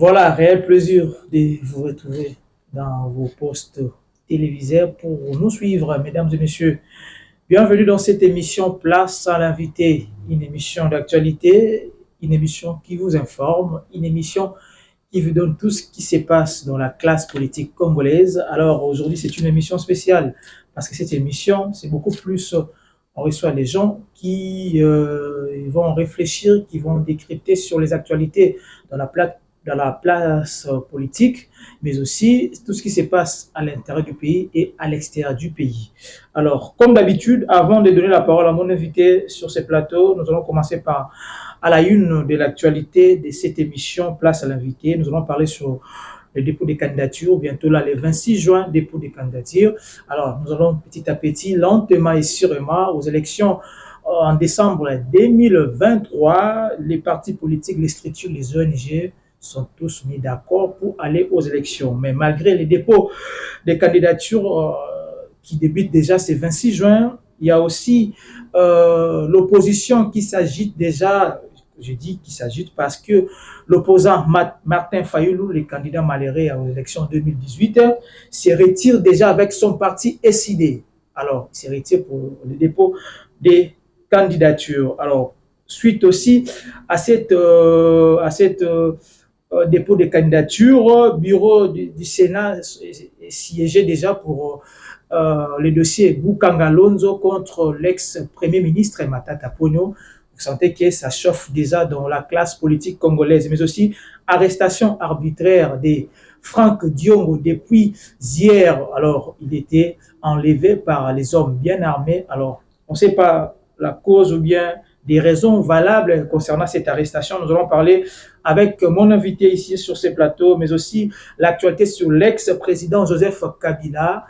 Voilà, réel plaisir de vous retrouver dans vos postes télévisés pour nous suivre, mesdames et messieurs. Bienvenue dans cette émission Place à l'invité, une émission d'actualité, une émission qui vous informe, une émission qui vous donne tout ce qui se passe dans la classe politique congolaise. Alors aujourd'hui, c'est une émission spéciale parce que cette émission, c'est beaucoup plus, on reçoit des gens qui vont réfléchir, qui vont décrypter sur les actualités dans dans la place politique, mais aussi tout ce qui se passe à l'intérieur du pays et à l'extérieur du pays. Alors, comme d'habitude, avant de donner la parole à mon invité sur ce plateau, nous allons commencer par à la une de l'actualité de cette émission Place à l'invité. Nous allons parler sur le dépôt des candidatures, bientôt là, le 26 juin, dépôt des candidatures. Alors, nous allons petit à petit, lentement et sûrement, aux élections en décembre 2023, les partis politiques, les structures, les ONG sont tous mis d'accord pour aller aux élections. Mais malgré les dépôts des candidatures qui débutent déjà ce 26 juin, il y a aussi l'opposition qui s'agite déjà. Je dis qu'il s'agite parce que l'opposant Martin Fayoulou, le candidat malheureux aux élections 2018, se retire déjà avec son parti SID. Alors, il se retire pour le dépôt des candidatures. Alors, suite aussi à cette dépôt de candidature, bureau du Sénat siégeait déjà pour le dossier Boukanga Lonzo contre l'ex-premier ministre Matata Ponyo. Vous sentez que ça chauffe déjà dans la classe politique congolaise, mais aussi arrestation arbitraire de Franck Diongo depuis hier. Alors, il était enlevé par les hommes bien armés. Alors, on ne sait pas la cause ou bien des raisons valables concernant cette arrestation. Nous allons parler avec mon invité ici sur ce plateau, mais aussi l'actualité sur l'ex-président Joseph Kabila.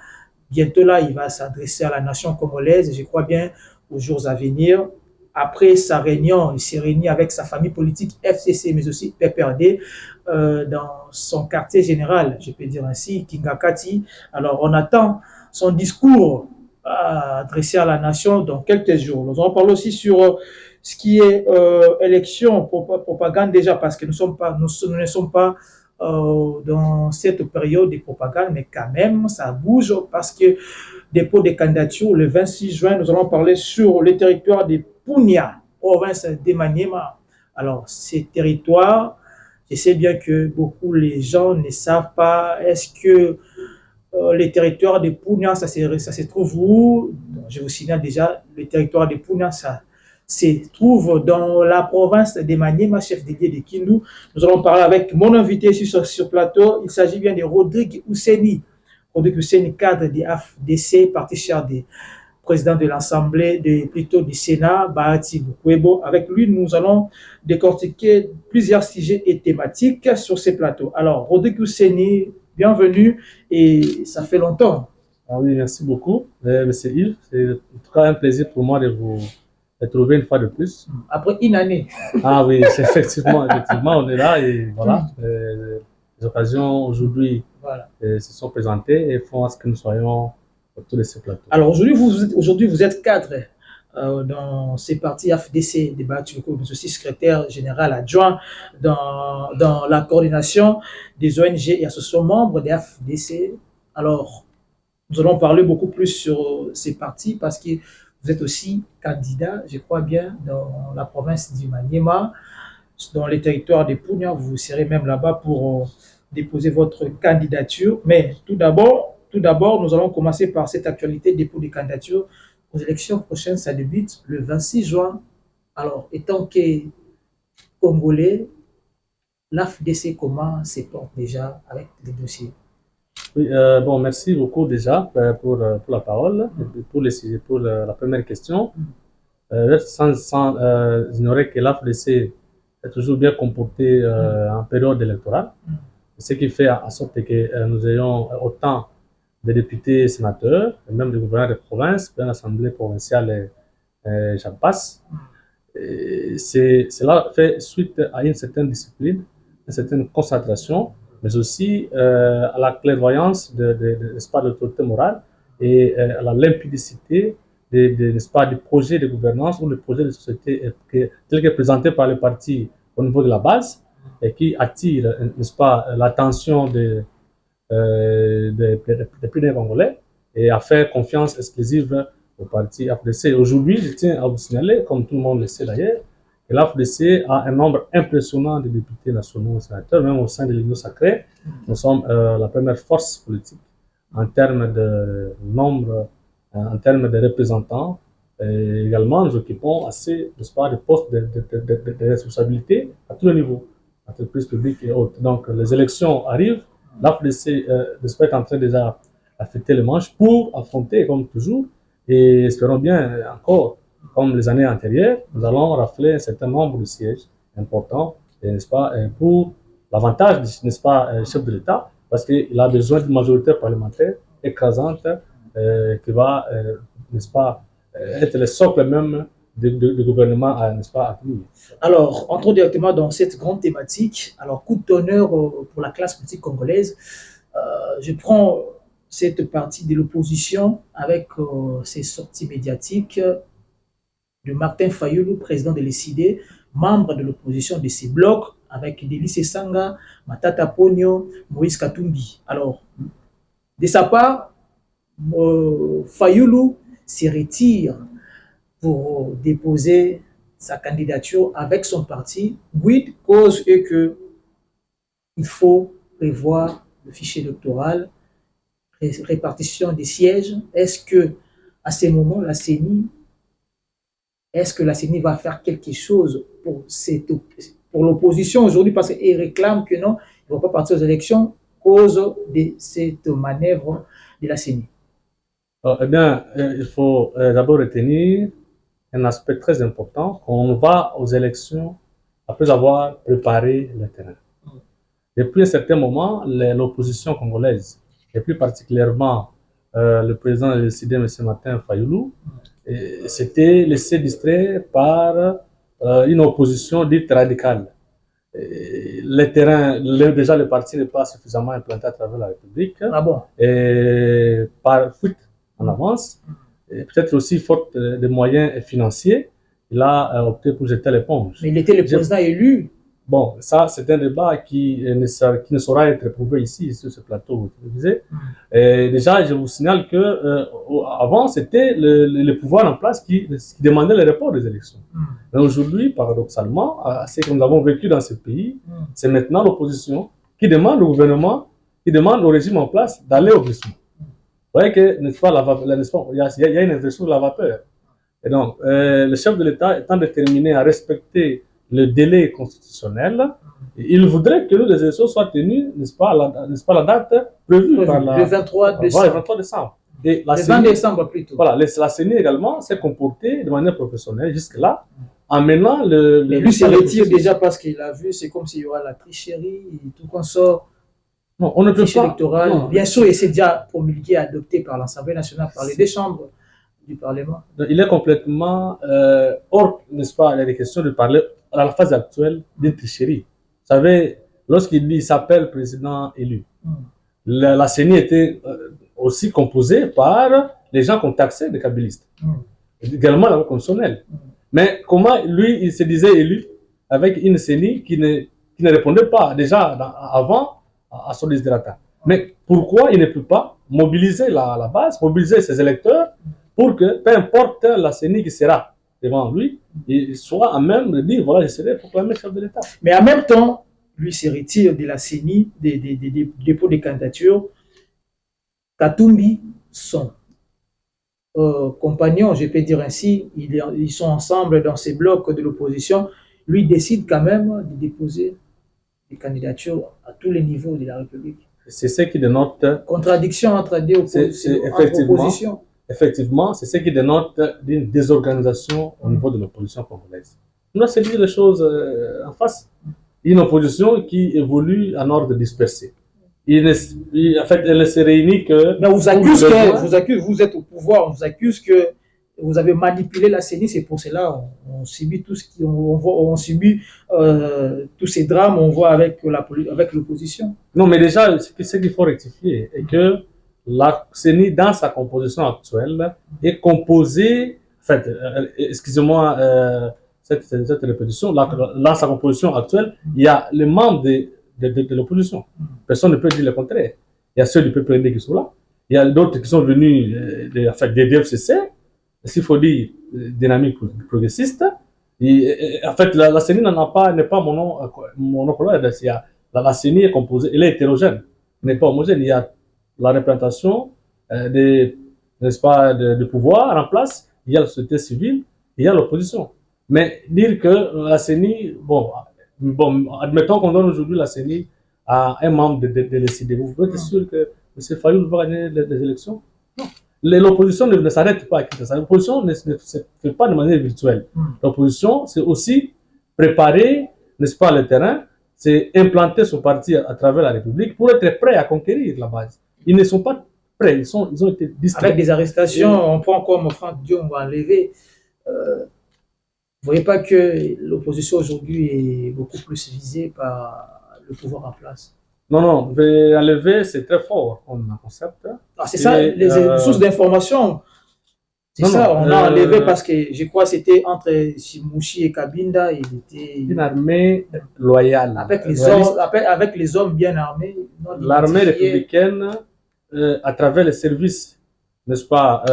Bientôt là, il va s'adresser à la nation congolaise, je crois bien, aux jours à venir. Après sa réunion, il s'est réuni avec sa famille politique FCC, mais aussi PPRD, dans son quartier général, je peux dire ainsi, Kingakati. Alors, on attend son discours adressé à la nation dans quelques jours. Nous allons parler aussi sur ce qui est élection, propagande déjà, parce que nous ne sommes pas dans cette période de propagande, mais quand même, ça bouge parce que dépôt des candidatures le 26 juin, nous allons parler sur le territoire de Punia, province de Maniema. Alors, ces territoires, je sais bien que beaucoup les gens ne savent pas, est-ce que les territoires de Punia, ça se trouve où? Je vous signale déjà, le territoire de Punia, ça se trouve dans la province de Maniema, chef de de Kindu. Nous allons parler avec mon invité ici sur plateau. Il s'agit bien de Rodrigue Ousseni. Rodrigue Ousseni, cadre de AFDC, parti cher des président de l'Assemblée, plutôt du Sénat, Bahati Bukwebo. Avec lui, nous allons décortiquer plusieurs sujets et thématiques sur ces plateaux. Alors, Rodrigue Ousseni, bienvenue et ça fait longtemps. Ah oui, merci beaucoup, Monsieur Yves. C'est en tout cas un plaisir pour moi de vous retrouver une fois de plus. Après une année. Ah oui, effectivement, on est là et voilà. Les occasions aujourd'hui voilà, se sont présentées et font à ce que nous soyons autour de ce plateau. Alors aujourd'hui, vous êtes cadre dans ces partis AFDC, débat, mais aussi secrétaire général adjoint dans la coordination des ONG et associations membres des AFDC. Alors, nous allons parler beaucoup plus sur ces partis parce que vous êtes aussi candidat, je crois bien, dans la province du Maniema, dans les territoires de Punia. Vous serez même là-bas pour déposer votre candidature. Mais tout d'abord, nous allons commencer par cette actualité dépôt des candidatures aux élections prochaines. Ça débute le 26 juin. Alors, étant que Congolais, l'AFDC, comment se porte déjà avec les dossiers? Oui, bon, merci beaucoup déjà pour la parole et pour la première question. Sans ignorer que l'AFDC est toujours bien comporté en période électorale, ce qui fait en sorte que nous ayons autant de députés sénateurs, et même de gouverneurs de province, de l'Assemblée provinciale et j'en passe. Cela fait suite à une certaine discipline, une certaine concentration, mais aussi à la clairvoyance de l'autorité morale et à la limpidicité n'est-ce pas, des projets de gouvernance ou des projets de société tels que présentés par les partis au niveau de la base, et qui attire, n'est-ce pas, l'attention des présidents congolais et à faire confiance exclusive au parti AFDC. Aujourd'hui, je tiens à vous signaler, comme tout le monde le sait d'ailleurs, que l'AFDC a un nombre impressionnant de députés nationaux et sénateurs, même au sein de l'Union sacrée. Nous sommes la première force politique en termes de nombre, en termes de représentants. Et également, nous occupons assez, n'est-ce pas, de postes de responsabilité à tous les niveaux, entreprises publiques et autres. Donc, les élections arrivent, l'AFDC est en train déjà affecter les manches pour affronter, comme toujours, et espérons bien encore, comme les années antérieures, nous allons rafler un certain nombre de sièges importants, n'est-ce pas, pour l'avantage, n'est-ce pas, chef de l'État, parce qu'il a besoin d'une majorité parlementaire écrasante qui va, n'est-ce pas, être le socle même du gouvernement, n'est-ce pas, à venir. Alors, entrons directement dans cette grande thématique. Alors, coup de tonnerre pour la classe politique congolaise. Je prends cette partie de l'opposition avec ses sorties médiatiques de Martin Fayulu, président de l'ECD, membre de l'opposition de ces blocs, avec Delis Esanga, Matata Ponyo, Moïse Katumbi. Alors, de sa part, Fayulu se retire pour déposer sa candidature avec son parti. Oui, cause est que il faut prévoir le fichier électoral, répartition des sièges. Est-ce que à ce moment la CENI va faire quelque chose pour l'opposition aujourd'hui, parce qu'il réclame que non, il ne va pas partir aux élections cause de cette manœuvre de la CENI? Eh bien, il faut d'abord retenir un aspect très important, qu'on va aux élections après avoir préparé le terrain. Depuis un certain moment, l'opposition congolaise, et plus particulièrement le président de l'ECD, M. Martin Fayulu, s'était laissé distraire par une opposition dite radicale. Le terrain, déjà le parti n'est pas suffisamment implanté à travers la République. Ah bon? Et par fuite en avance, et peut-être aussi faute de moyens financiers, il a opté pour jeter l'éponge. Mais il était le président élu. Bon, ça, c'est un débat qui ne saura être prouvé ici, sur ce plateau télévisé. Et déjà, je vous signale que avant, c'était le pouvoir en place qui demandait le report des élections. Mais aujourd'hui, paradoxalement, ce que nous avons vécu dans ce pays, c'est maintenant l'opposition qui demande au gouvernement, qui demande au régime en place d'aller au glissement. Vous voyez que, n'est-ce pas, il y a une inversion de la vapeur. Et donc, le chef de l'État étant déterminé à respecter le délai constitutionnel, il voudrait que les élections soient tenues, n'est-ce pas, la date prévue par le 23 décembre. Le 23 décembre. Et le 20 décembre plutôt. Voilà, la CENI également s'est comportée de manière professionnelle jusque-là, en menant Mais lui se retire déjà parce qu'il a vu, c'est comme s'il y aura la tricherie et tout qu'on sort. Non, on ne peut pas. Électoral. Non. Bien sûr, et c'est déjà promulgué, adopté par l'Assemblée nationale, par les deux chambres du Parlement. Il est complètement hors, n'est-ce pas, il y a des questions de parler à la phase actuelle d'une tricherie. Vous savez, lorsqu'il s'appelle président élu, la CENI était aussi composée par les gens qu'on taxait des kabylistes, également la constitutionnelle. Mais comment lui, il se disait élu avec une CENI qui ne répondait pas déjà avant à son desiderata. Mais pourquoi il ne peut pas mobiliser la base, mobiliser ses électeurs pour que, peu importe la CENI qui sera devant lui, il soit à même de dire, voilà, je serai proclamé chef de l'État. Mais en même temps, lui se retire de la CENI, des dépôts de candidature. Katumbi, son compagnon, je peux dire ainsi, ils sont ensemble dans ces blocs de l'opposition. Lui décide quand même de déposer des candidatures à tous les niveaux de la République. C'est ce qui dénote... Contradiction entre deux oppositions. Effectivement, c'est ce qui dénote d'une désorganisation au niveau de l'opposition congolaise. On doit se dire les choses en face. Une opposition qui évolue en ordre dispersé. En fait, elle ne se réunit que... Mais vous êtes au pouvoir, on vous accuse que vous avez manipulé la CENI, c'est pour cela on subit tout ce on subit tous ces drames, on voit avec l'opposition. Non, mais déjà, ce qu'il faut rectifier est que la CENI, dans sa composition actuelle, est composée, en fait, excusez-moi cette répétition. Dans sa composition actuelle, il y a les membres de l'opposition. Personne ne peut dire le contraire. Il y a ceux du PPRD qui sont là. Il y a d'autres qui sont venus des DFCC, s'il faut dire dynamique progressiste. En fait, la CENI n'est pas monopolaire. La CENI est composée, elle est hétérogène, elle n'est pas homogène. Il y a la représentation n'est-ce pas, de pouvoir en place, il y a la société civile, il y a l'opposition. Mais dire que la CENI, bon, admettons qu'on donne aujourd'hui la CENI à un membre de l'ECD, vous pouvez être sûr que M. Fayoul va gagner les élections? Non. L'opposition ne s'arrête pas à ça. L'opposition ne se fait pas de manière virtuelle. L'opposition, c'est aussi préparer, n'est-ce pas, le terrain, c'est implanter son parti à travers la République pour être prêt à conquérir la base. Ils ne sont pas prêts, ils ont été distraits. Avec des arrestations, on prend comme Franck Dion va enlever. Vous ne voyez pas que l'opposition aujourd'hui est beaucoup plus visée par le pouvoir en place? Non, enlever, c'est très fort comme concept. Ah, c'est ça, les sources d'information. C'est ça, on a enlevé parce que je crois que c'était entre Mouchi et Kabinda. Il était une armée loyale. Avec les hommes bien armés. L'armée républicaine, à travers les services, n'est-ce pas,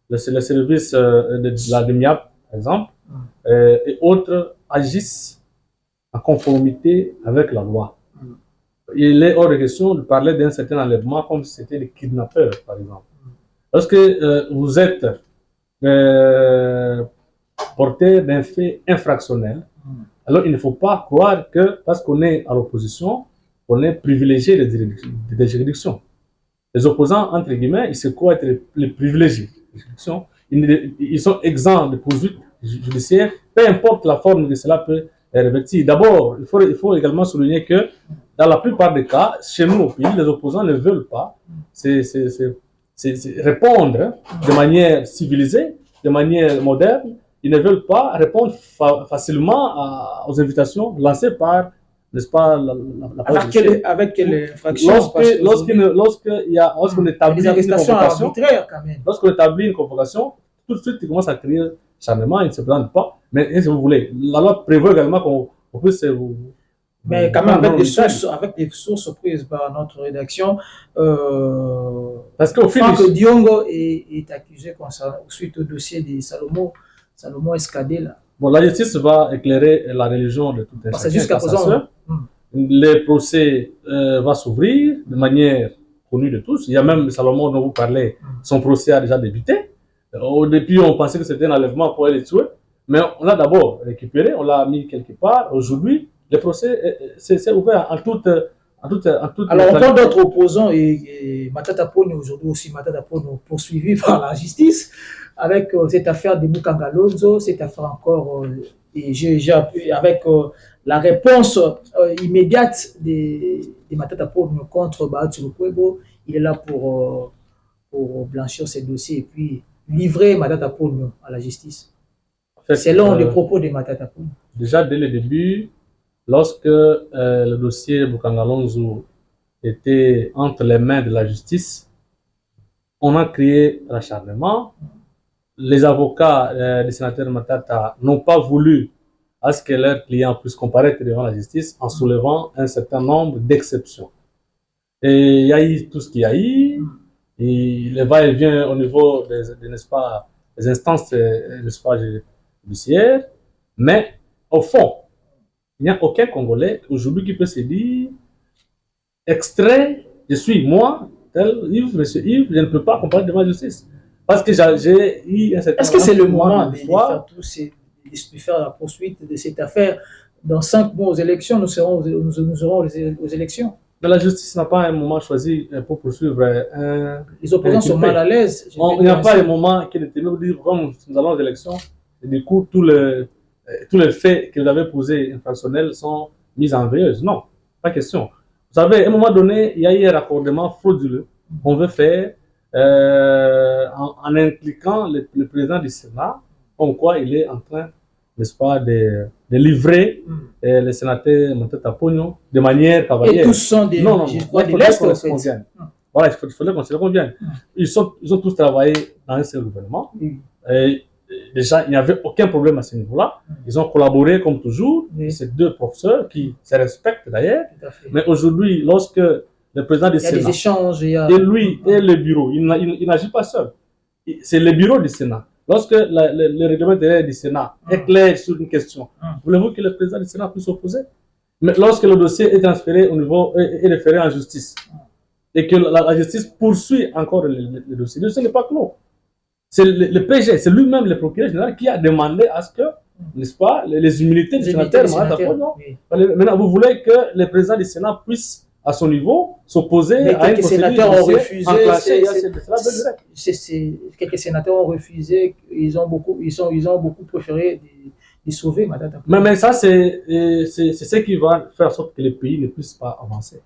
le service de la DEMIAP, par exemple, et autres agissent en conformité avec la loi. Il est hors de question de parler d'un certain enlèvement comme si c'était des kidnappeurs, par exemple. Lorsque vous êtes porteur d'un fait infractionnel, alors il ne faut pas croire que parce qu'on est à l'opposition, on est privilégié des juridictions. Les opposants, entre guillemets, ils se croient être les privilégiés des juridictions. Ils sont exempts de poursuites judiciaires, peu importe la forme que cela peut revêtir. D'abord, il faut également souligner que dans la plupart des cas, chez nous au pays, les opposants ne veulent pas répondre de manière civilisée, de manière moderne. Ils ne veulent pas répondre facilement aux invitations lancées par, n'est-ce pas, la avec quelle infraction? Lorsqu'on établit une convocation, lorsqu'on établit une convocation, tout de suite, il commence à crier charnement, il ne se présente pas. Mais si vous voulez, la loi prévoit également qu'on puisse mais quand même avec des sources prises par notre rédaction, parce qu'au final, Franck Diongo est accusé suite au dossier de Salomon Escadé là. Bon, la justice va éclairer la religion de tout un chacun. Jusqu'à présent, le procès va s'ouvrir de manière connue de tous. Il y a même Salomon dont vous parlez, son procès a déjà débuté. Au début, on pensait que c'était un enlèvement pour aller tuer, mais on l'a d'abord récupéré, on l'a mis quelque part. Aujourd'hui, le procès s'est ouvert en toute. Alors, on parle d'autres opposants et Matata Ponyo aujourd'hui aussi, Matata Ponyo poursuivi par la justice avec cette affaire de Mukangalonzo, cette affaire encore, avec la réponse immédiate de Matata Ponyo contre Bahati Lukwebo. Il est là pour blanchir ses dossiers et puis livrer Matata Ponyo à la justice. En fait, selon les propos de Matata Ponyo. Déjà dès le début, lorsque le dossier Mukangalonzo était entre les mains de la justice, on a créé l'acharnement. Les avocats du sénateur Matata n'ont pas voulu à ce que leurs clients puissent comparaître devant la justice en soulevant un certain nombre d'exceptions. Et il y a eu tout ce qu'il y a eu, et le va-et-vient au niveau n'est-ce pas, des instances n'est-ce pas, judiciaires, mais au fond, il n'y a aucun Congolais aujourd'hui qui peut se dire extrait, je suis moi, tel Yves, monsieur Yves, je ne peux pas comparer devant la justice. Parce que j'ai eu un certain. Est-ce que c'est le moment de faire la poursuite de cette affaire? Dans 5 mois aux élections, nous aurons aux élections. Mais la justice n'a pas un moment choisi pour poursuivre les opposants sont mal à l'aise. Il n'y a pas un moment qui est déterminé pour dire comme nous allons aux élections, et du coup, tous les faits que vous avez posés infractionnels sont mis en veilleuse. Non, pas question. Vous savez, à un moment donné, il y a eu un raccordement frauduleux qu'on veut faire en impliquant le président du Sénat, comme quoi il est en train, n'est-ce pas, de livrer les sénateurs Matata Ponyo de manière cavalière. Et tous sont des... Non, il faudrait qu'on se convienne. Voilà, il faudrait qu'on se convienne. Ils ont tous travaillé dans un seul gouvernement. Et déjà, il n'y avait aucun problème à ce niveau-là. Ils ont collaboré comme toujours. Oui. Ces deux professeurs qui se respectent d'ailleurs. Tout à fait. Mais aujourd'hui, lorsque le président du Il y a des Sénat échanges, il y a... et lui et le bureau, il n'agit pas seul. C'est le bureau du Sénat. Lorsque le règlement intérieur du Sénat est clair sur une question, voulez-vous que le président du Sénat puisse s'opposer? Mais lorsque le dossier est transféré au niveau, est référé en justice, et que la justice poursuit encore le dossier n'est pas clos. C'est le PG, c'est lui-même le procureur général qui a demandé à ce que, n'est-ce pas, les immunités du sénateur, oui. Maintenant, vous voulez que le président du Sénat puisse, à son niveau, s'opposer à une quelques sénateurs ont refusé. Quelques sénateurs ont refusé. Ils ont beaucoup préféré de sauver Madame. Mais ça, c'est ce qui va faire en sorte que le pays ne puisse pas avancer.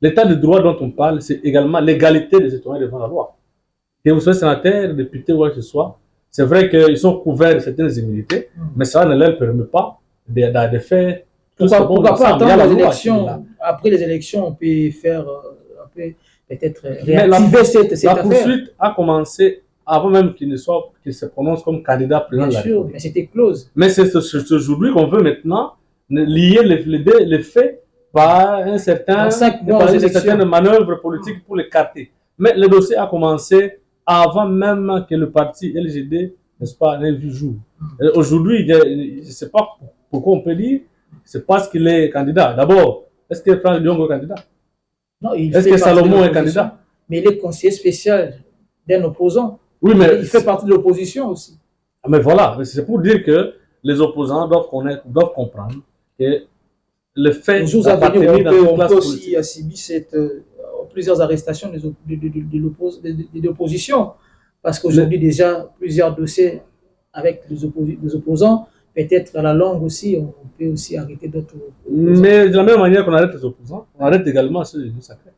L'état de droit dont on parle, c'est également l'égalité des citoyens devant la loi. Que vous soyez sénateur, député ou quoi que ce soit, c'est vrai qu'ils sont couverts de certaines immunités, mais ça ne leur permet pas de faire tout ce Pourquoi pas attendre les élections? Après les élections, on peut faire, peut-être réactiver cette la affaire. poursuite a commencé avant même qu'il se prononce comme candidat président de la Bien sûr, mais c'était close. Mais c'est aujourd'hui qu'on veut maintenant lier les faits par une certaine manœuvre politique pour l'écarter. Mais le dossier a commencé avant même que le parti LGD, n'est-ce pas, n'ait vu jour. Aujourd'hui, je ne sais pas pourquoi on peut dire, c'est parce qu'il est candidat. D'abord, est-ce que Franck Diongo est candidat? Non, est-ce que Salomon est candidat? Mais il est conseiller spécial d'un opposant. Oui, mais il fait partie de l'opposition aussi. Mais voilà, c'est pour dire que les opposants doivent comprendre que le fait d'appartenir dans une classe politique... On peut aussi subir plusieurs arrestations de l'opposition. Parce qu'aujourd'hui, déjà, plusieurs dossiers avec les opposants, peut-être à la longue aussi, on peut aussi arrêter d'autres opposants. Mais de la même manière qu'on arrête les opposants, on arrête également ceux du sacré.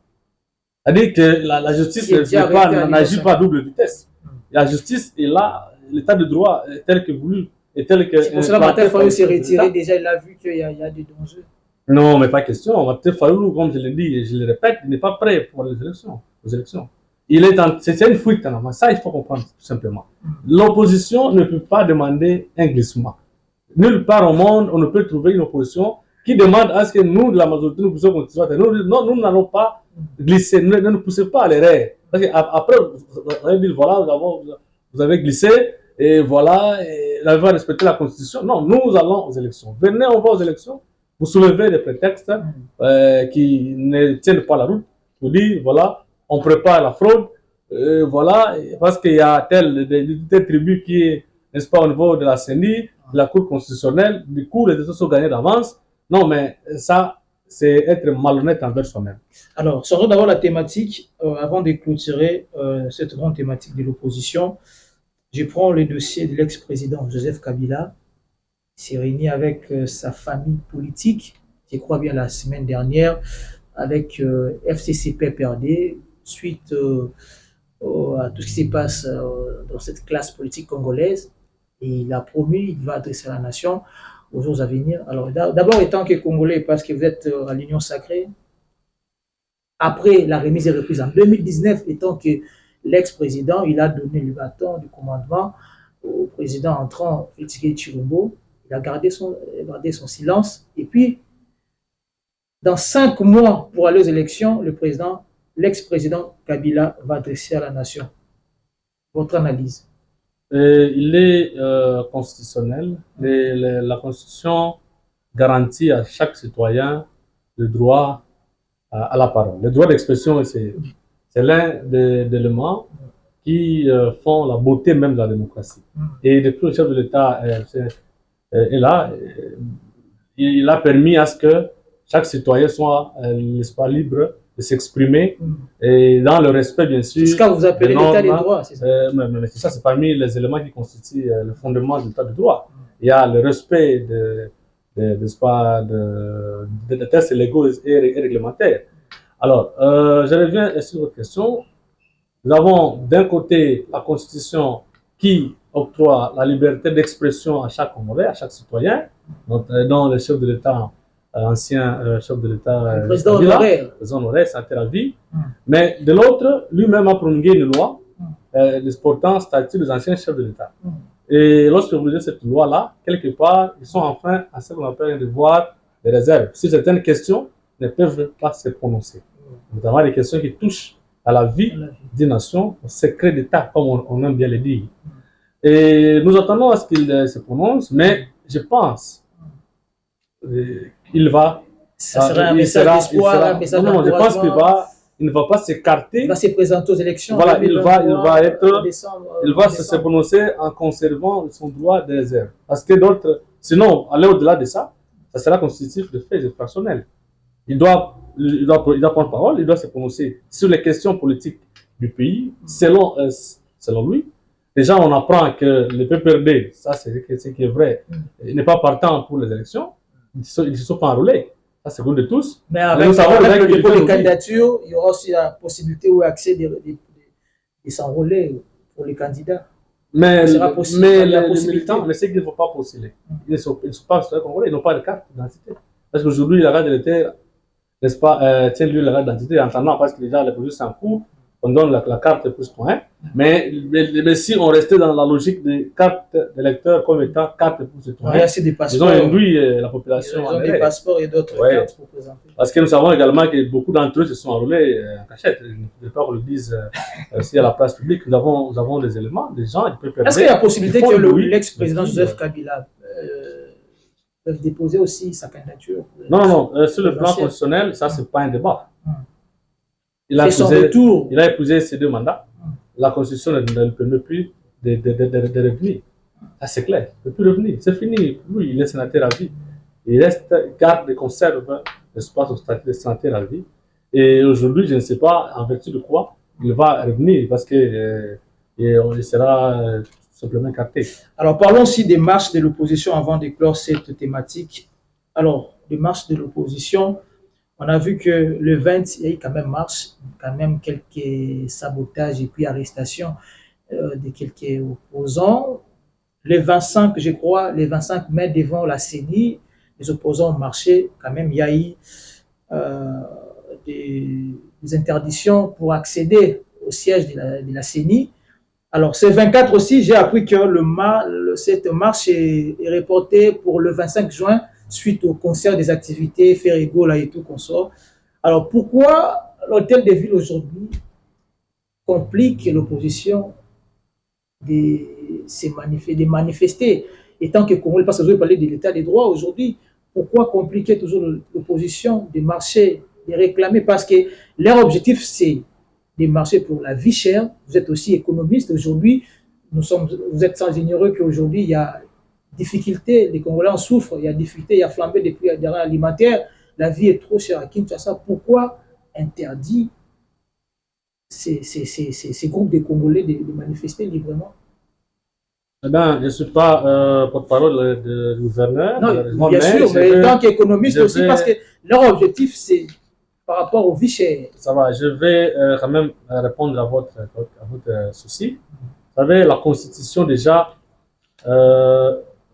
C'est-à-dire que la justice n'agit pas à double vitesse. La justice est là, l'état de droit est tel que voulu. C'est pour cela que Martin Fayulu s'est retiré, déjà il a vu qu'il y a des dangers. Non, mais pas question. Martin Fayulu, comme je l'ai dit et je le répète, il n'est pas prêt pour les élections. C'est une fuite en avant. Ça, il faut comprendre tout simplement. L'opposition ne peut pas demander un glissement. Nulle part au monde, on ne peut trouver une opposition qui demande à ce que nous, de la majorité, nous puissions continuer. Nous n'allons pas glisser. Ne nous poussez pas à l'erreur. Parce qu'après, vous allez dire, voilà, vous avez glissé, et voilà, vous avez respecté la Constitution. Non, nous allons aux élections. Venez, on va aux élections. Vous soulevez des prétextes qui ne tiennent pas la route. Vous dites, voilà, on prépare la fraude, voilà, parce qu'il y a telle tribu qui est, n'est-ce pas, au niveau de la CENI, de la Cour constitutionnelle, du coup, les décisions sont gagnées d'avance. Non, mais ça, c'est être malhonnête envers soi-même. Alors, changeons d'abord la thématique, avant de clôturer cette grande thématique de l'opposition. Je prends le dossier de l'ex-président Joseph Kabila. Il s'est réuni avec sa famille politique, je crois bien la semaine dernière, avec FCC-PPRD, suite à tout ce qui se passe dans cette classe politique congolaise. Et il a promis, il va adresser à la nation aux jours à venir. Alors, d'abord, étant que Congolais, parce que vous êtes à l'Union sacrée, après la remise et reprise en 2019, étant que l'ex-président, il a donné le bâton du commandement au président entrant, Félix Tshisekedi. Il a gardé son silence. Et puis, dans 5 mois pour aller aux élections, l'ex-président Kabila va adresser à la nation. Votre analyse? Il est constitutionnel. La Constitution garantit à chaque citoyen le droit à la parole. Le droit d'expression, c'est l'un des éléments qui font la beauté même de la démocratie. Et depuis le chef de l'État est là, il a permis à ce que chaque citoyen soit libre de s'exprimer et dans le respect, bien sûr. C'est ce que vous appelez l'état des droits, c'est ça? Mais ça, c'est parmi les éléments qui constituent le fondement de l'état de droit. Il y a le respect des textes légaux et réglementaires. Alors, je reviens sur votre question. Nous avons d'un côté la Constitution qui octroie la liberté d'expression à chaque Congolais, à chaque citoyen, dont le chef de l'État, ancien chef de l'État, le président honoraire, santé à vie. Mais de l'autre, lui-même a promulgué une loi portant statut des anciens chefs de l'État. Et lorsque vous lisez cette loi-là, quelque part, ils sont enfin à ce qu'on appelle un devoir de réserve. Sur certaines questions, ils ne peuvent pas se prononcer. Notamment des questions qui touchent à la vie d'une nation, au secret d'État, comme on aime bien le dire. Et nous attendons à ce qu'il se prononce, mais je pense qu'il va. Ça sera un message d'espoir, un message non, je pense qu'il ne va pas s'écarter. Il va se présenter aux élections. Voilà, il va se prononcer en conservant son droit de réserve. Parce que d'autres, sinon, aller au-delà de ça, ça sera constitutif de faits infractionnels. Il doit prendre parole, il doit se prononcer sur les questions politiques du pays, selon lui. Déjà, on apprend que le PPRD, ça c'est ce qui est vrai, il n'est pas partant pour les élections, ils ne se sont pas enrôlés. Ça, c'est bon de tous. Mais avec le dépôt des candidatures, il y aura aussi la possibilité ou accès de s'enrôler pour les candidats. Mais les militants, mais ceux qui ne vont pas postuler, ils ne sont pas congolais, ils n'ont pas de carte d'identité. Parce qu'aujourd'hui, la carte d'identité, n'est-ce pas, tient lieu la carte d'identité en attendant parce que déjà les processus sont en cours, on donne la carte plus point. Mais si on restait dans la logique des cartes d'électeurs comme étant carte pour citoyens, ils ont induit la population. Ils ont des passeports et d'autres cartes pour présenter. Parce que nous savons également que beaucoup d'entre eux se sont enrôlés en cachette. Je ne veux pas qu'on le dise aussi à la place publique. Nous avons des éléments, des gens qui peuvent permettre. Est-ce qu'il y a la possibilité que l'ex-président Joseph Kabila peuvent déposer aussi sa candidature? Non, sur le plan constitutionnel, ça, ce n'est pas un débat. Il a épousé ses 2 mandats. La Constitution ne lui permet plus de revenir. Ça, c'est clair. Il ne peut plus revenir. C'est fini. Lui, il est sénateur à vie. Il garde et conserve l'espace au statut de sénateur à vie. Et aujourd'hui, je ne sais pas en vertu de quoi il va revenir parce qu'il sera simplement écarté. Alors, parlons aussi des marches de l'opposition avant de clore cette thématique. Alors, des marches de l'opposition. On a vu que le 20, il y a eu quand même marche, quand même quelques sabotages et puis arrestations de quelques opposants. Le 25, je crois, les 25 mai devant la CENI, les opposants ont marché. Quand même, il y a eu des interdictions pour accéder au siège de la CENI. Alors, ce 24 aussi, j'ai appris que cette marche est reportée pour le 25 juin suite au concert des activités Ferrigo là et tout consort. Alors, pourquoi l'hôtel de ville aujourd'hui complique l'opposition de manifester, étant que Congolais, parce que vous parlez de l'état des droits aujourd'hui, pourquoi compliquer toujours l'opposition de marcher, de réclamer? Parce que leur objectif, c'est de marcher pour la vie chère. Vous êtes aussi économiste. Aujourd'hui, vous êtes sans ignorer qu'aujourd'hui, il y a difficulté, les Congolais en souffrent, il y a difficulté, il y a flambé des prix alimentaires, la vie est trop chère à Kinshasa. Pourquoi interdit ces groupes de Congolais de manifester librement? Eh bien, je ne suis pas porte-parole du gouverneur. Non, bien sûr, mais tant qu'économiste aussi, parce que leur objectif, c'est par rapport aux vies chères. Ça va, je vais quand même répondre à votre souci. Vous savez, la Constitution déjà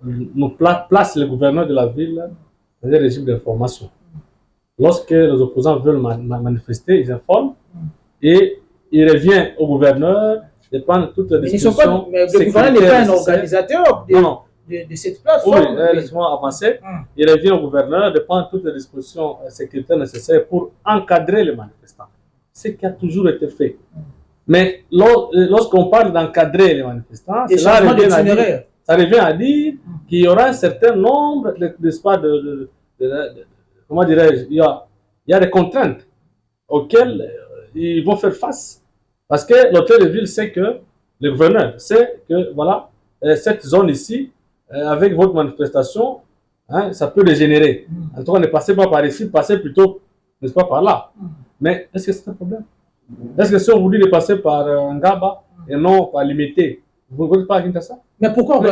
nous place le gouverneur de la ville dans un régime d'information. Lorsque les opposants veulent manifester, ils informent et il revient au gouverneur de prendre toutes les dispositions. Mais le gouverneur n'est pas un organisateur de cette plateforme. Oui, laisse-moi avancer. Il revient au gouverneur de prendre toutes les dispositions sécuritaires nécessaires pour encadrer les manifestants. Ce qui a toujours été fait. Mais lorsqu'on parle d'encadrer les manifestants, ça revient à dire qu'il y aura un certain nombre comment dirais-je, il y a des contraintes auxquelles ils vont faire face. Parce que l'hôtel de ville sait que, le gouverneur sait que, voilà, cette zone ici, avec votre manifestation, hein, ça peut dégénérer. En tout cas, ne passez pas par ici, passez plutôt, n'est-ce pas, par là. Mais est-ce que c'est un problème? Est-ce que si on vous dit de passer par Ngaba et non par Limité, vous ne voulez pas à Kinshasa? Mais pourquoi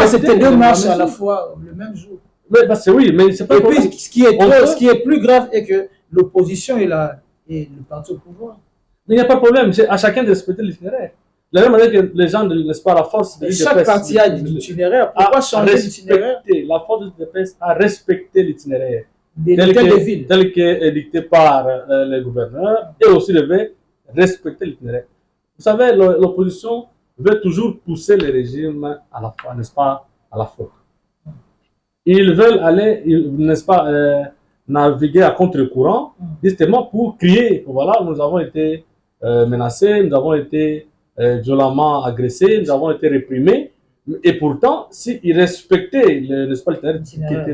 c'était 2 marches à la fois le même jour? Mais parce que oui, mais c'est pas. Et puis, ce qui est plus grave est que l'opposition est le parti au pouvoir. Mais il n'y a pas de problème, à chacun de respecter l'itinéraire. De la même manière que les gens, n'est-ce pas, la force de chaque parti a l'itinéraire. Pourquoi changer l'itinéraire? La force de l'UDPS a respecté l'itinéraire tel que est dicté par le gouverneur et aussi devait respecter l'itinéraire. Vous savez, l'opposition veut toujours pousser le régime à la fois, n'est-ce pas, à la faute. Ils veulent aller, n'est-ce pas, naviguer à contre-courant, justement pour crier que voilà, nous avons été menacés, nous avons été violemment agressés, nous avons été réprimés. Et pourtant, s'ils respectaient n'est-ce pas, l'itinéraire qui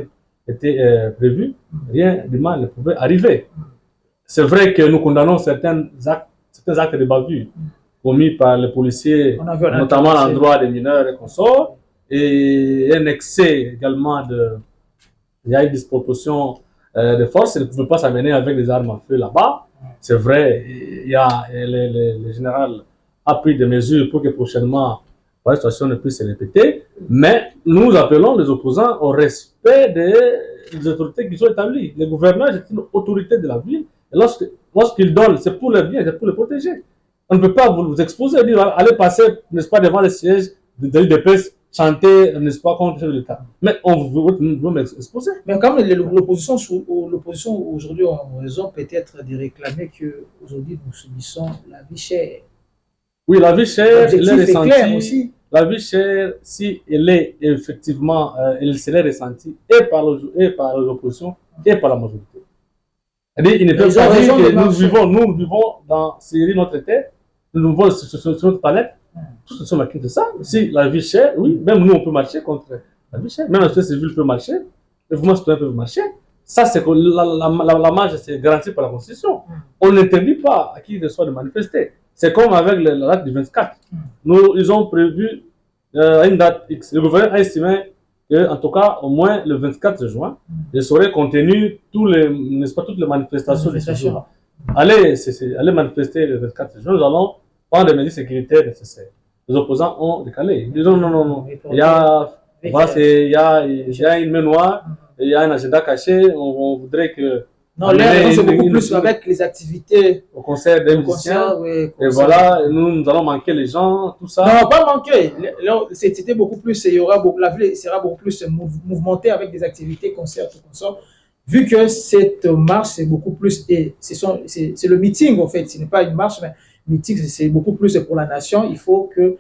était prévu, rien de mal ne pouvait arriver. C'est vrai que nous condamnons certains actes de bavure commis par les policiers, notamment à l'endroit des mineurs et consorts, et un excès également il y a une disproportion de force, ils ne pouvaient pas s'amener avec des armes à feu là-bas. C'est vrai, il y a le général a pris des mesures pour que prochainement la situation ne puisse se répéter, mais nous appelons les opposants au respect des autorités qui sont établies. Le gouverneur est une autorité de la ville, et lorsqu'il donne, c'est pour le bien, c'est pour le protéger. On ne peut pas vous exposer, dire, allez passer, n'est-ce pas, devant les sièges de l'UDPS, chanter, n'est-ce pas, contre l'État. Mais on veut m'exposer. Mais quand même, l'opposition aujourd'hui a raison peut-être de réclamer qu'aujourd'hui nous subissons la vie chère. Oui, la vie chère, elle est ressentie aussi. La vie chère, si elle est effectivement, elle serait ressentie et par l'opposition et par la majorité. C'est-à-dire, il ne peut pas dire que nous vivons dans Syrie, notre terre, nous vivons sur notre planète, tous sommes acquis de ça. Si la vie chère, oui, même nous on peut marcher contre la vie chère, même la société civile peut marcher, les mouvements citoyens peuvent marcher. Ça, c'est que la marge, c'est garanti par la Constitution. On n'interdit pas à qui que ce soit de manifester. C'est comme avec la date du 24. Ils ont prévu une date X. Le gouvernement a estimé qu'en tout cas, au moins le 24 juin, il serait contenu toutes les manifestations de ce jour. Allez manifester le 24 juin, nous allons prendre des mesures sécuritaires nécessaires. Les opposants ont décalé. Ils disent non. Il y a une main noire, il y a un agenda caché, on voudrait que... Non, là, c'est beaucoup plus avec les activités au concert des musiciens. Oui, et voilà, nous allons manquer les gens, tout ça. Non, pas manquer. C'était beaucoup plus, la ville sera beaucoup plus mouvementée avec des activités, concerts, tout ça. Vu que cette marche, c'est beaucoup plus, c'est le meeting en fait, ce n'est pas une marche, mais meeting, c'est beaucoup plus pour la nation. Il faut que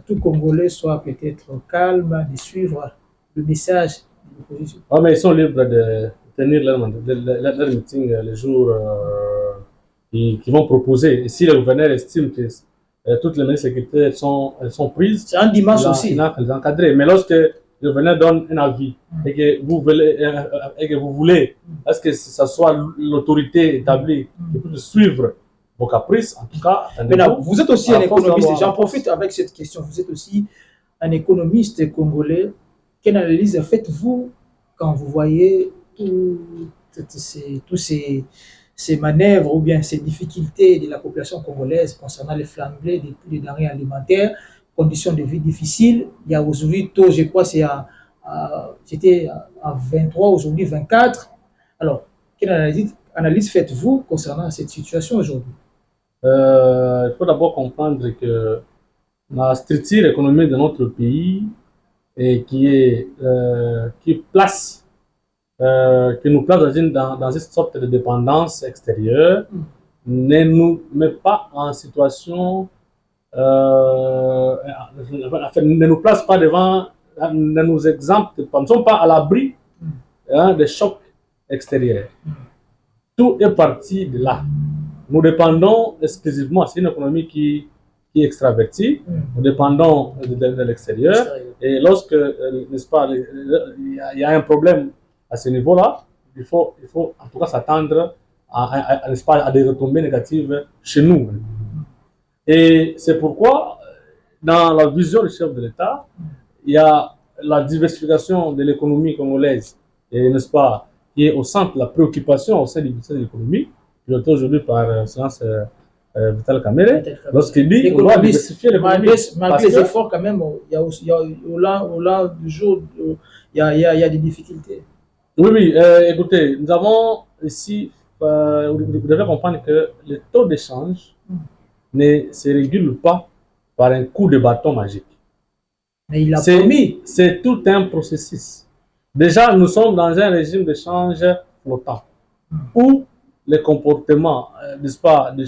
tout Congolais soit peut-être calme, de suivre le message de l'opposition. Ah, mais ils sont libres de tenir leur meeting les jours qu'ils vont proposer. Et si le gouverneur estime que toutes les mesures sécuritaires sont prises, c'est un dimanche aussi. Il a les encadrer. Mais lorsque le gouverneur donne un avis et que vous voulez, est-ce que ça soit l'autorité établie qui peut suivre vos caprices, en tout cas. Maintenant, vous êtes aussi un économiste. J'en profite avec cette question. Vous êtes aussi un économiste congolais. Quelle analyse faites-vous quand vous voyez tous ces manœuvres ou bien ces difficultés de la population congolaise concernant les flambées des prix des denrées alimentaires, conditions de vie difficiles? Il y a aujourd'hui taux, je crois, c'était à 23, aujourd'hui 24. Alors, quelle analyse faites-vous concernant cette situation aujourd'hui? Il faut d'abord comprendre que la structure économique de notre pays et qui nous place dans une sorte de dépendance extérieure, ne nous met pas en situation, ne nous place pas devant, ne nous exempte pas, nous ne sommes pas à l'abri des chocs extérieurs. Tout est parti de là. Nous dépendons exclusivement, c'est une économie qui est extravertie, nous dépendons de l'extérieur, et lorsque, n'est-ce pas, il y a un problème à ce niveau-là, il faut en tout cas s'attendre à des retombées négatives chez nous. Et c'est pourquoi, dans la vision du chef de l'État, il y a la diversification de l'économie congolaise, et n'est-ce pas, qui est au centre de la préoccupation au sein du ministère de l'économie, piloté aujourd'hui par Séance Vital Kamerhe, lorsqu'il dit qu'on doit diversifier l'économie. Malgré les efforts, quand même, au long du jour, il y a des difficultés. Oui, écoutez, nous avons ici, vous devez comprendre que le taux d'échange ne se régule pas par un coup de bâton magique. Mais il a promis. C'est tout un processus. Déjà, nous sommes dans un régime d'échange flottant, où le comportement, n'est-ce pas, de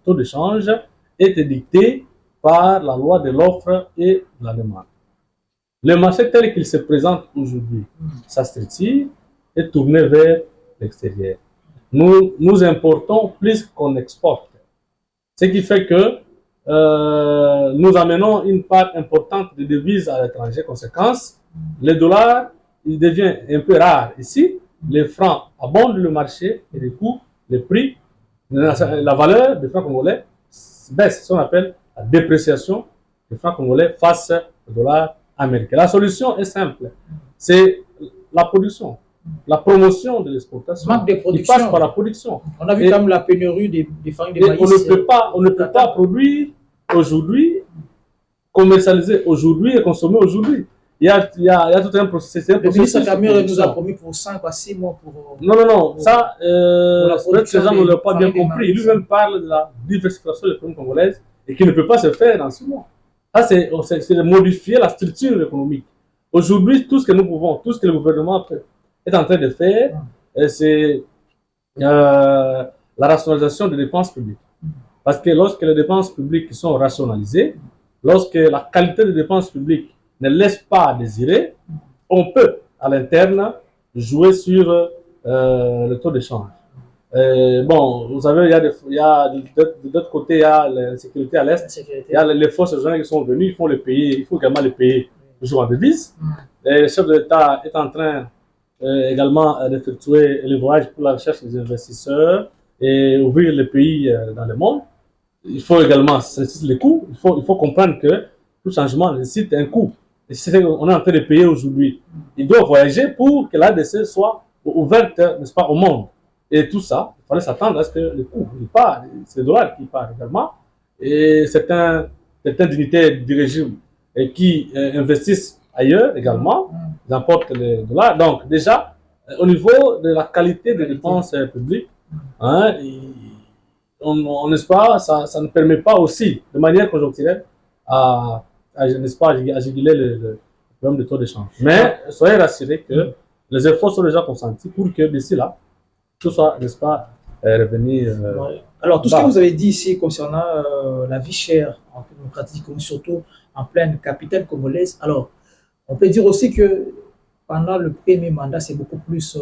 taux d'échange est dicté par la loi de l'offre et de la demande. Le marché tel qu'il se présente aujourd'hui, sa structure est tournée vers l'extérieur. Nous importons plus qu'on exporte. Ce qui fait que nous amenons une part importante de devises à l'étranger. Conséquence, le dollar, il devient un peu rare ici. Les francs abondent le marché et du coup, les prix, la valeur des francs congolais baisse. C'est ce qu'on appelle la dépréciation des francs congolais face au dollar américain. La solution est simple. C'est la production. La promotion de l'exportation. Manque de Il production. passe par la production. On a vu comme la pénurie des farines de maïs. On ne peut pas produire aujourd'hui, commercialiser aujourd'hui et consommer aujourd'hui. Il y a tout un processus. Le ministre Camille nous a promis pour 5 à 6 mois pour... Non. Ça, peut-être que les gens ne l'ont pas bien farines de compris. maïs. Lui-même parle de la diversification de l'économie congolaise et qui ne peut pas se faire dans 6 mois. Ça, c'est de modifier la structure économique. Aujourd'hui, tout ce que nous pouvons, tout ce que le gouvernement est en train de faire, c'est la rationalisation des dépenses publiques. Parce que lorsque les dépenses publiques sont rationalisées, lorsque la qualité des dépenses publiques ne laisse pas à désirer, on peut, à l'interne, jouer sur le taux de change. Bon, vous savez, de l'autre côté, il y a la sécurité à l'Est, il y a les forces régionales qui sont venues, il faut également les payer toujours en devise. Et le chef de l'État est en train également d'effectuer les voyages pour la recherche des investisseurs et ouvrir les pays dans le monde. Il faut également cesser les coûts. Il faut comprendre que tout changement nécessite un coût. Et c'est ce qu'on est en train de payer aujourd'hui. Il doit voyager pour que l'ADC soit ouverte, n'est-ce pas, au monde. Et tout ça, il fallait s'attendre à ce que le coût, il part, c'est le dollar qui part également. Et certains dignitaires du régime qui investissent ailleurs également, ils importent les dollars. Donc déjà, au niveau de la qualité des dépenses publiques, hein, on n'est-ce pas, ça ne permet pas aussi, de manière conjoncturelle, n'est-ce pas, à juguler le problème de taux d'échange. Mais soyez rassurés que les efforts sont déjà consentis pour que d'ici là, tout soit, n'est-ce pas, revenu. Alors, tout ce que vous avez dit ici concernant la vie chère en démocratie, surtout en pleine capitale congolaise, alors, on peut dire aussi que pendant le premier mandat, c'est beaucoup plus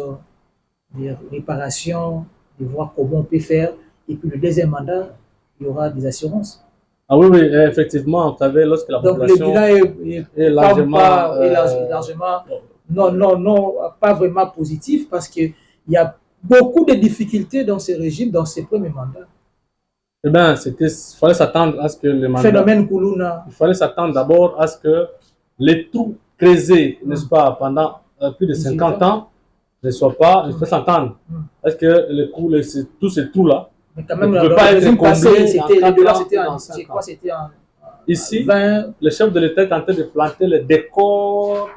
des réparations, de voir comment on peut faire. Et puis le deuxième mandat, il y aura des assurances. Ah oui, effectivement, vous savez, lorsque la population donc le bilan est largement pas vraiment positif parce qu'il y a beaucoup de difficultés dans ces régimes, dans ces premiers mandats. Eh bien, il fallait s'attendre à ce que les mandats... Phénomène Koulouna. Il fallait s'attendre d'abord à ce que les trous creusés, n'est-ce pas, pendant plus de 50 ans, ne soient pas... Il faut s'attendre. Est-ce que tous ces trous-là, mais quand même, ne peuvent pas être comblés c'était en Ici, le chef de l'État est en train de planter le décor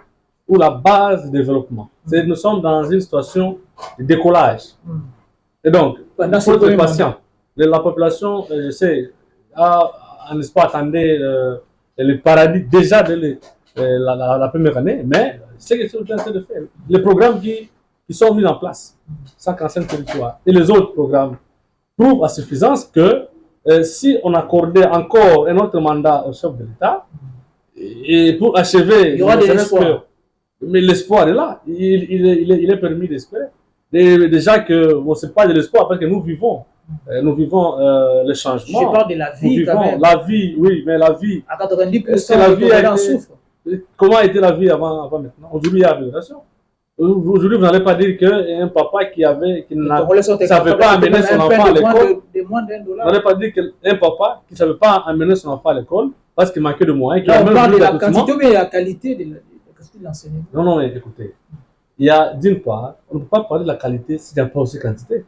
ou la base du développement. Nous sommes dans une situation de décollage. Et donc, il faut être patient. La population, je sais, n'est-ce pas, attendait le paradis déjà de la première année, mais c'est ce que c'est en train de faire. Les programmes qui sont mis en place, 145 territoires, et les autres programmes prouvent à suffisance que si on accordait encore un autre mandat au chef de l'État, et pour achever, il y aura de l'espoir. Mais l'espoir est là, il est permis d'espérer. Déjà que, bon, c'est pas de l'espoir parce que nous vivons le changement. Je parle de la vie quand même. La vie, oui, mais la vie. À 90%, la vie en souffre. Comment était la vie avant maintenant? Aujourd'hui, il y a l'amélioration. Aujourd'hui, vous n'allez pas dire qu'un papa qui ne savait pas amener son enfant à l'école. Vous n'allez pas dire qu'un papa qui ne savait pas amener son enfant à l'école parce qu'il manquait de moyens. On parle de la quantité, mais la qualité de l'enseignement. Non, mais écoutez. Il y a d'une part, on ne peut pas parler de la qualité s'il n'y a pas aussi quantité.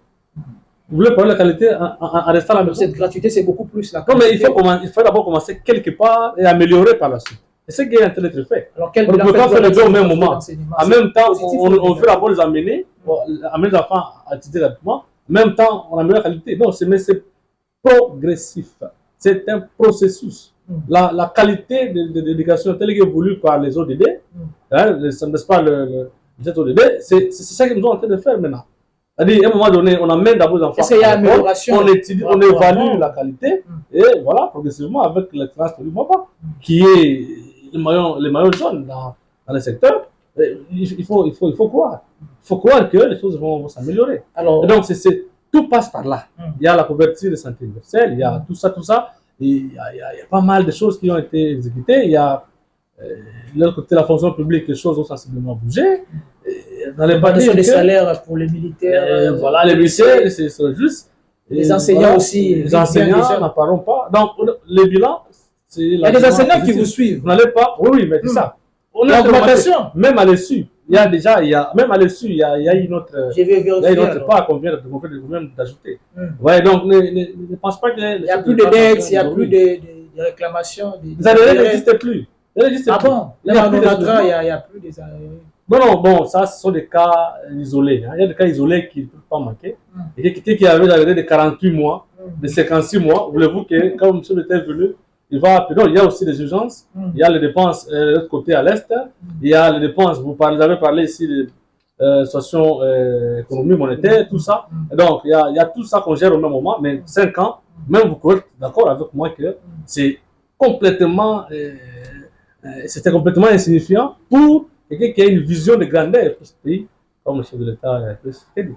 Vous voulez parler de la qualité en restant à la maison? Cette gratuité, c'est beaucoup plus la quantité. Non, mais il faut d'abord commencer quelque part et améliorer par la suite. Et c'est ce qui est en train d'être fait. Alors, on ne peut pas faire les deux au même moment. En même temps, on veut d'abord les amener les enfants à étudier rapidement. En même temps, on améliore la qualité. Non, mais c'est progressif. C'est un processus. La qualité de l'éducation telle qu'elle est voulue par les ODD, n'est-ce pas, les ODD, c'est ça que nous sommes en train de faire maintenant. C'est-à-dire, à un moment donné, on amène d'abord les enfants. Est-ce qu'il y a amélioration? On étudie, on évalue la qualité, et voilà, progressivement, avec l'expérience du Maba, qui est le maillot jaune dans le secteur, il faut croire. Il faut croire que les choses vont s'améliorer. Et donc, tout passe par là. Il y a la couverture de santé universelle, il y a tout ça. Il y a pas mal de choses qui ont été exécutées. Il y a de l'autre côté, la fonction publique, les choses ont sensiblement bougé. Dans les parties des salaires pour les militaires. Voilà, les militaires, c'est juste. Les enseignants aussi. Les enseignants n'en parlons pas. Donc, le bilan, c'est. Il y a des enseignants qui vous suivent. Vous n'allez pas. Oui, mais c'est ça. L'augmentation. Même à l'issue, il y a déjà, même à l'issue, il y a une autre. Je vais vérifier. Il y a une autre part qu'on vient d'ajouter. Ouais, donc ne pense pas que. Il n'y a plus de dettes, il n'y a plus de réclamations. Ça n'existe plus. Ah bon? Il n'y a plus des. Non, bon, ça, ce sont des cas isolés. Il y a des cas isolés qui ne peuvent pas manquer. Et quelqu'un qui avait l'arrêt de 48 mois, de 56 mois, voulez-vous que, quand M. le est venu, il va. Non, il y a aussi des urgences, il y a les dépenses de l'autre côté à l'Est, il y a les dépenses, vous avez parlé ici de situation économique, monétaire, tout ça. Et donc, il y a tout ça qu'on gère au même moment, mais 5 ans, même vous pouvez être d'accord avec moi que c'est complètement. C'était complètement insignifiant pour quelqu'un qui a une vision de grandeur pour ce pays, comme le chef de l'État a dit.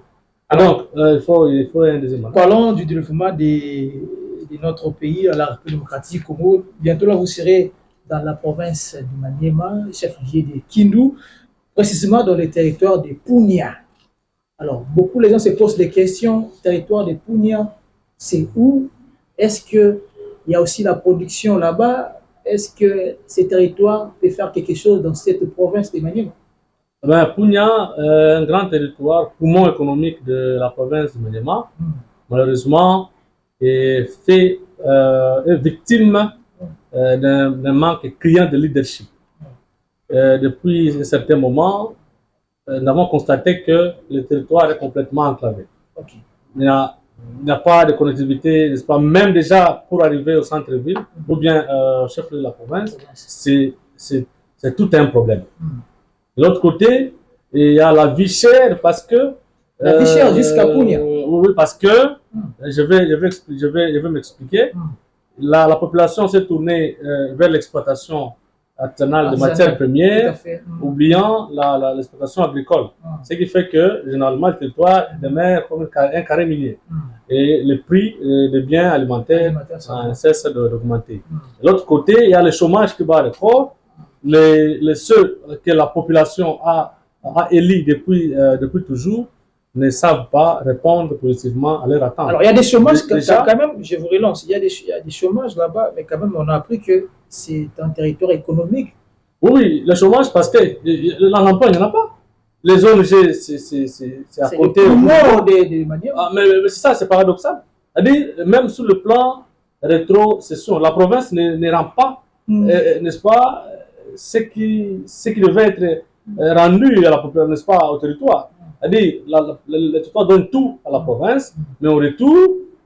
Donc, il faut un deuxième mandat. Parlons du développement de notre pays, la République démocratique Congo. Bientôt, là, vous serez dans la province du Maniema, chef-lieu de Kindu, précisément dans le territoire de Punia. Alors, beaucoup de gens se posent des questions. Territoire de Punia, c'est où? Est-ce qu'il y a aussi la production là-bas? Est-ce que ces territoires peuvent faire quelque chose dans cette province de Maniema? Punia, un grand territoire, poumon économique de la province de Maniema, malheureusement, est victime d'un manque criant de leadership. Depuis un certain moment, nous avons constaté que le territoire est complètement enclavé. Il n'y a pas de connectivité, n'est-ce pas? Même déjà pour arriver au centre-ville ou bien au chef de la province, c'est tout un problème. De l'autre côté, il y a la vie chère parce que. La vie chère jusqu'à Punia. Oui, parce que, je vais m'expliquer. La population s'est tournée vers l'exploitation artisanale de matières premières, oubliant l'exploitation agricole. Ce qui fait que, généralement, le territoire demeure comme un carré minier. Et le prix des biens alimentaires ne cesse d'augmenter. De l'autre côté, il y a le chômage qui bat le corps. Ceux que la population a élus depuis toujours ne savent pas répondre positivement à leurs attentes. Alors, il y a des chômages, quand même, je vous relance, il y a des chômages là-bas, mais quand même, on a appris que c'est un territoire économique. Oui, le chômage, parce que l'emploi, il n'y en a pas. Les ONG, c'est à côté. Des manières. Mais c'est ça, c'est paradoxal. C'est-à-dire, même sur le plan rétrocession, la province ne rend pas, n'est-ce pas, ce qui devait être rendu à la population, n'est-ce pas, au territoire. C'est-à-dire, le territoire donne tout à la province, mais au retour,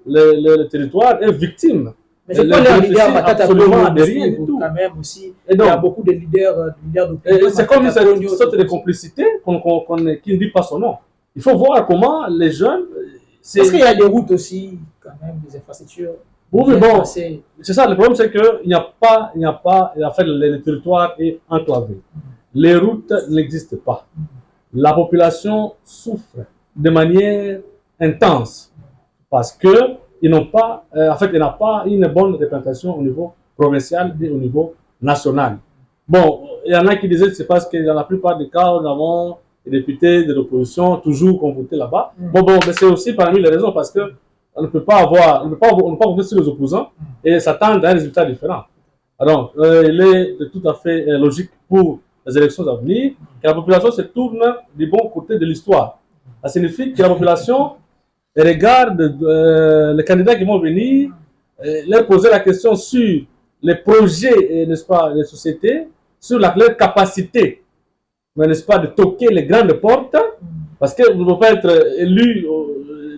le territoire est victime. Mais c'est pas les leaders absolument de rien du tout. Quand même aussi, il y a beaucoup de leaders d'opinion. C'est comme une sorte de complicité qui ne dit pas son nom. Il faut voir comment les jeunes. Est-ce qu'il y a des routes aussi, quand même, des infrastructures? Oui, bon, c'est ça. Le problème, c'est qu'il n'y a pas, en fait, le territoire est enclavé. Les routes n'existent pas. La population souffre de manière intense parce que ils n'ont pas, en fait, il n'a pas une bonne représentation au niveau provincial et au niveau national. Bon, il y en a qui disaient que c'est parce que dans la plupart des cas, nous avons des députés de l'opposition toujours convoqués là-bas. Bon, mais c'est aussi parmi les raisons parce que on ne peut pas voter sur les opposants et s'attendre à un résultat différent. Donc, il est tout à fait logique pour les élections à venir que la population se tourne du bon côté de l'histoire. Ça signifie que la population regarde les candidats qui vont venir, leur poser la question sur les projets, n'est-ce pas, des sociétés, sur leur capacité, n'est-ce pas, de toquer les grandes portes, parce que vous ne pouvez pas être élu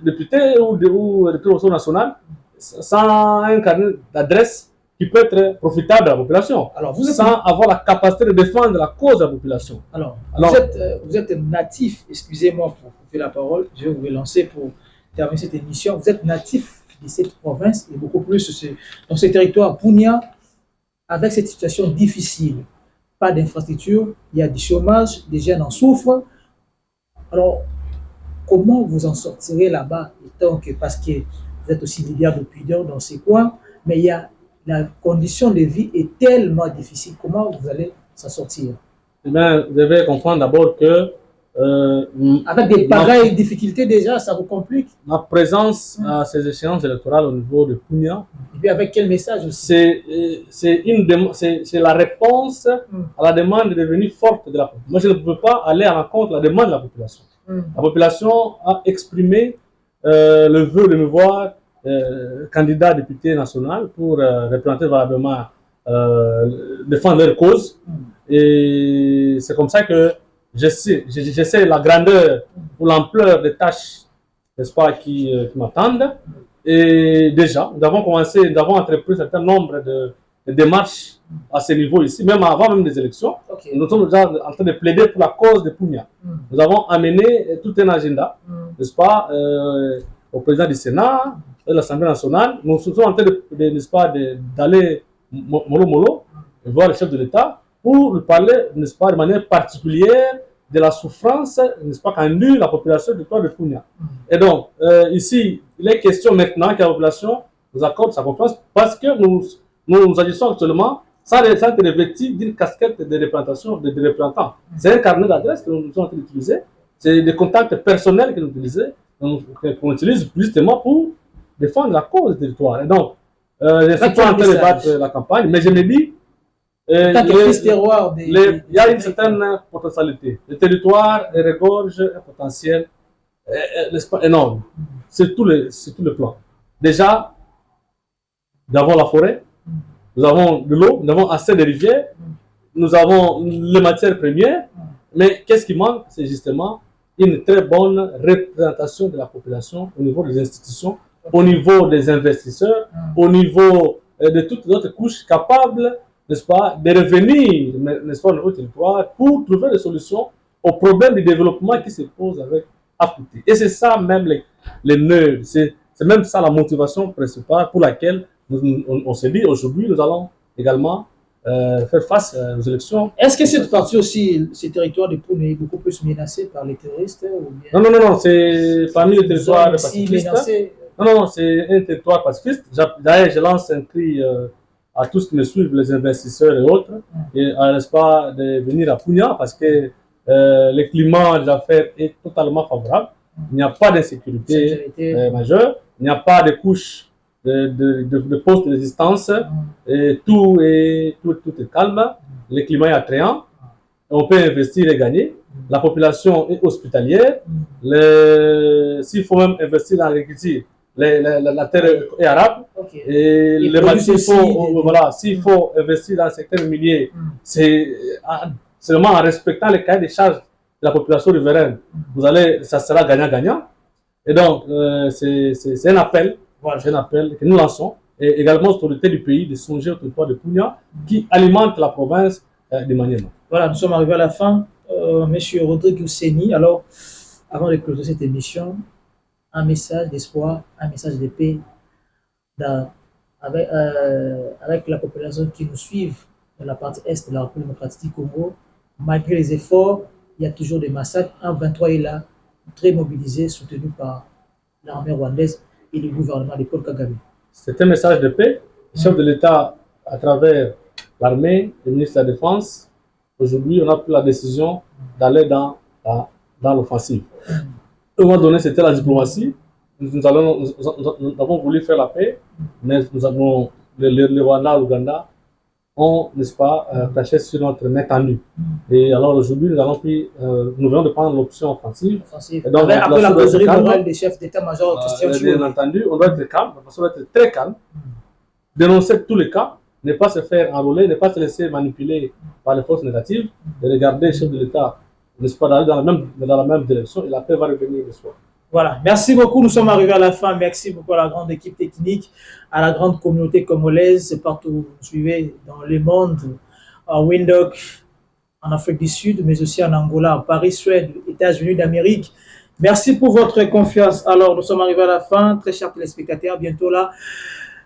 député ou député au national sans un carnet d'adresse qui peut être profitable à la population, Alors, sans avoir la capacité de défendre la cause de la population. Alors, Alors, vous êtes natif, excusez-moi pour couper la parole, je vais vous relancer pour terminer cette émission. Vous êtes natif de cette province et beaucoup plus dans ce territoire Punia, avec cette situation difficile. Pas d'infrastructure, il y a du chômage, les jeunes en souffrent. Alors, comment vous en sortirez là-bas, parce que vous êtes aussi leader d'opinion dans ces coins, mais il y a la condition de vie est tellement difficile. Comment vous allez s'en sortir? eh bien, vous devez comprendre d'abord que avec des pareilles difficultés déjà, ça vous complique. Ma présence à ces échéances électorales au niveau de Punia, et puis avec quel message aussi? C'est la réponse à la demande devenue forte de la population. Moi, je ne peux pas aller à l'encontre de la demande de la population. La population a exprimé le vœu de me voir candidat député national pour représenter valablement, défendre leur cause. Et c'est comme ça que je sais la grandeur ou l'ampleur des tâches, n'est-ce pas, qui m'attendent. Et déjà, nous avons entrepris un certain nombre de démarches à ce niveau ici, même avant même des élections. Okay. Nous sommes déjà en train de plaider pour la cause de Punia. Nous avons amené tout un agenda, n'est-ce pas, au président du Sénat, de l'Assemblée nationale. Nous sommes en train d'aller mollo voir le chef de l'État pour lui parler, n'est-ce pas, de manière particulière de la souffrance, n'est-ce pas, qu'endure la population du territoire de Punia. Et donc, ici, il est question maintenant que la population nous accorde sa confiance parce que nous agissons actuellement sans être revêtis d'une casquette de représentation, de représentants. C'est un carnet d'adresse que nous sommes en train d'utiliser, c'est des contacts personnels que nous utilisons, qu'on utilise justement pour défendre la cause du territoire. Et donc, je suis pas en train de battre la campagne, mais je me dis, il y a une certaine potentialité. Le territoire regorge un potentiel énorme. C'est tout le plan. Déjà, nous avons la forêt, nous avons de l'eau, nous avons assez de rivières, nous avons les matières premières, mais qu'est-ce qui manque? C'est justement une très bonne représentation de la population au niveau des institutions, au niveau des investisseurs, au niveau de toutes les autres couches capables, n'est-ce pas, de revenir, n'est-ce pas, au niveau du territoire pour trouver des solutions aux problèmes de développement qui se posent avec Apouti. Et c'est ça même les nœuds, c'est même ça la motivation principale pour laquelle on se dit aujourd'hui nous allons également faire face aux élections. Est-ce que cette partie aussi, ce territoire de Punia est beaucoup plus menacé par les terroristes ou bien... Non, c'est parmi les territoires pacifistes. Non, c'est un territoire pacifiste. D'ailleurs, je lance un cri à tous qui me suivent, les investisseurs et autres, n'est-ce pas, de venir à Punia parce que le climat des affaires est totalement favorable. Il n'y a pas d'insécurité majeure, il n'y a pas de couches de postes de résistance, et tout est calme, le climat est attrayant, on peut investir et gagner, la population est hospitalière, s'il faut même investir dans l'agriculture, la terre est arabe, et les matières, s'il faut investir dans certains milliers, c'est seulement en respectant les cahiers des charges de la population riveraine, ça sera gagnant-gagnant. Et donc, c'est un appel. Voilà, c'est un appel que nous lançons, et également aux autorités du pays de songer au territoire de Punia qui alimente la province de Maniema. Voilà, nous sommes arrivés à la fin. Monsieur Rodrigue Ousseni, alors, avant de clôturer cette émission, un message d'espoir, un message de paix avec la population qui nous suit dans la partie est de la République démocratique du Congo. Malgré les efforts, il y a toujours des massacres. Un 23 est là, très mobilisé, soutenu par l'armée rwandaise et le gouvernement de Paul Kagame. C'est un message de paix. Le chef de l'État, à travers l'armée, le ministre de la Défense, aujourd'hui, on a pris la décision d'aller dans l'offensive. À un moment donné, c'était la diplomatie. Nous avons voulu faire la paix, mais nous avons le Rwanda, l'Ouganda, ont, n'est-ce pas, craché sur notre main tendue. Et alors aujourd'hui, nous venons de prendre l'option offensive. Et donc, après la causerie morale des chefs d'état-major, bien entendu, on doit être calme, parce qu'on doit être très calme, dénoncer tous les cas, ne pas se faire enrôler, ne pas se laisser manipuler par les forces négatives, et regarder le chef de l'État, n'est-ce pas, d'aller dans la même direction, et la paix va revenir le soir. Voilà, merci beaucoup. Nous sommes arrivés à la fin. Merci beaucoup à la grande équipe technique, à la grande communauté congolaise, partout où vous nous suivez dans le monde, à Windhoek, en Afrique du Sud, mais aussi en Angola, à Paris, Suède, États-Unis d'Amérique. Merci pour votre confiance. Alors, nous sommes arrivés à la fin, très chers téléspectateurs. Bientôt là,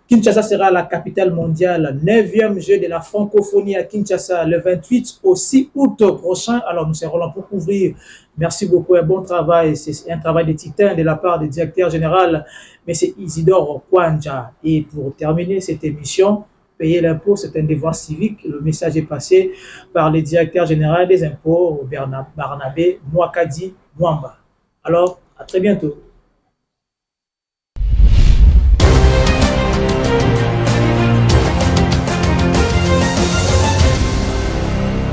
Kinshasa sera la capitale mondiale, 9e jeu de la francophonie à Kinshasa, le 28 au 6 août prochain. Alors, nous serons là pour couvrir. Merci beaucoup, un bon travail. C'est un travail de titan de la part du directeur général, M. Isidore Kwanja. Et pour terminer cette émission, payer l'impôt, c'est un devoir civique. Le message est passé par le directeur général des impôts, Barnabé Mwakadi Mwamba. Alors, à très bientôt.